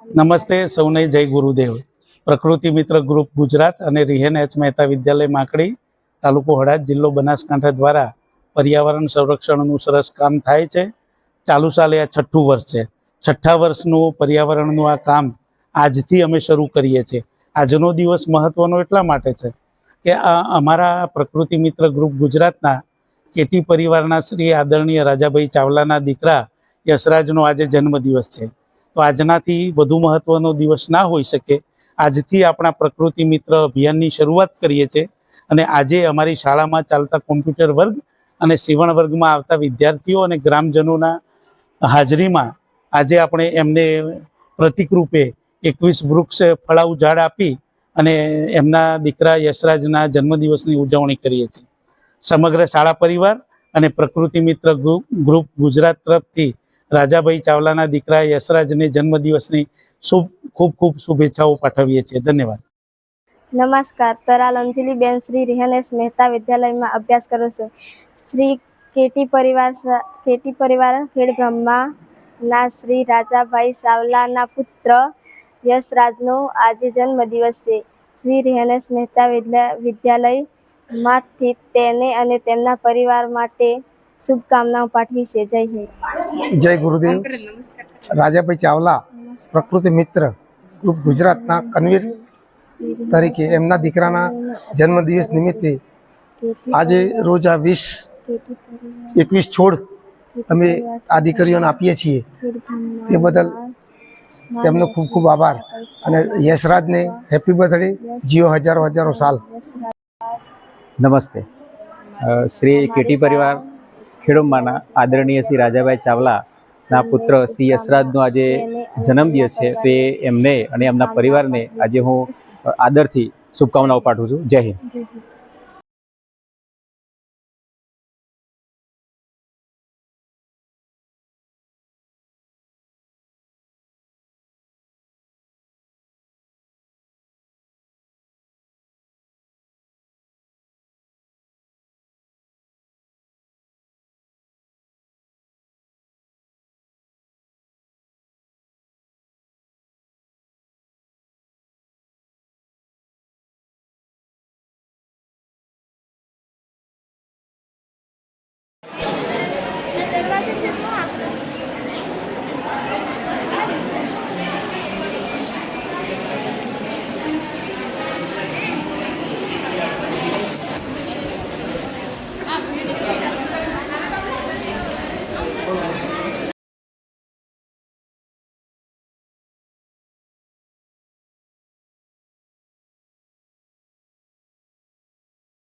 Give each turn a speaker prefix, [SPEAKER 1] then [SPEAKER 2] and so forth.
[SPEAKER 1] નમસ્તે સૌને જય ગુરુદેવ। પ્રકૃતિ મિત્ર ગ્રુપ ગુજરાત અને રિહેન એચ મહેતા વિદ્યાલય માકડી તાલુકો હળાદ જિલ્લો બનાસકાંઠા દ્વારા પર્યાવરણ સંરક્ષણનું સરસ કામ થાય છે। ચાલુ સાલે આ છઠ્ઠું વર્ષ છે। છઠ્ઠા વર્ષનું પર્યાવરણનું આ કામ આજથી અમે શરૂ કરીએ છીએ। આજનો દિવસ મહત્વનો એટલા માટે છે કે અમારા પ્રકૃતિ મિત્ર ગ્રુપ ગુજરાતના કેટી પરિવારના શ્રી આદરણીય રાજાભાઈ ચાવલાના દીકરા યશરાજનો આજે જન્મદિવસ છે। તો આજનાથી વધુ મહત્વનો દિવસ ના હોઈ શકે। આજથી આપણા પ્રકૃતિ મિત્ર અભિયાનની શરૂઆત કરીએ છીએ અને આજે અમારી શાળામાં ચાલતા કોમ્પ્યુટર વર્ગ અને સીવણ વર્ગમાં આવતા વિદ્યાર્થીઓ અને ગ્રામજનોના હાજરીમાં આજે આપણે એમને પ્રતિક રૂપે 21 વૃક્ષ ફળાઉ ઝાડ આપી અને એમના દીકરા યશરાજના જન્મદિવસની ઉજવણી કરીએ છીએ। સમગ્ર શાળા પરિવાર અને પ્રકૃતિ મિત્ર ગ્રુપ ગુજરાત તરફથી રાજાભાઈ ચાવલાના દીકરા યશરાજને જન્મદિવસની ખૂબ ખૂબ શુભેચ્છાઓ પાઠવીએ છીએ। ધન્યવાદ।
[SPEAKER 2] નમસ્કાર, તરાલ અંજલિબેન શ્રી રિહેન એચ મહેતા વિદ્યાલયમાં અભ્યાસ કરું છું। શ્રી કેટી પરિવાર ખેડબ્રહ્માના શ્રી રાજાભાઈ ચાવલાના પુત્ર યશરાજનો આજે જન્મદિવસ છે। શ્રી રિહેન એચ મહેતા વિદ્યાલયમાંથી તેને અને તેમના પરિવાર માટે શુભકામનાઓ પાઠવી છે। જય હિન્દ,
[SPEAKER 3] જય ગુરુદેવ। રાજાભાઈ ચાવલા પ્રકૃતિ મિત્ર ગ્રુપ ગુજરાતના કન્વીર તરીકે એમના દીકરાના જન્મદિવસ નિમિત્તે આજે રોજ આ 21 છોડ અમે આ દીકરીઓને આપીએ છીએ। તે બદલ તેમનો ખૂબ ખૂબ આભાર અને યશરાજને હેપી બર્થડે, જીઓ હજારો હજારો સાલ।
[SPEAKER 4] નમસ્તે। શ્રી કેટી પરિવાર ખેડૂમાના આદરણીય શ્રી રાજાભાઈ ચાવલાના પુત્ર શ્રી યશરાજનો આજે જન્મદિવસ છે। તો એમને અને એમના પરિવારને આજે હું આદરથી શુભકામનાઓ પાઠવું છું। જય હિન્દ।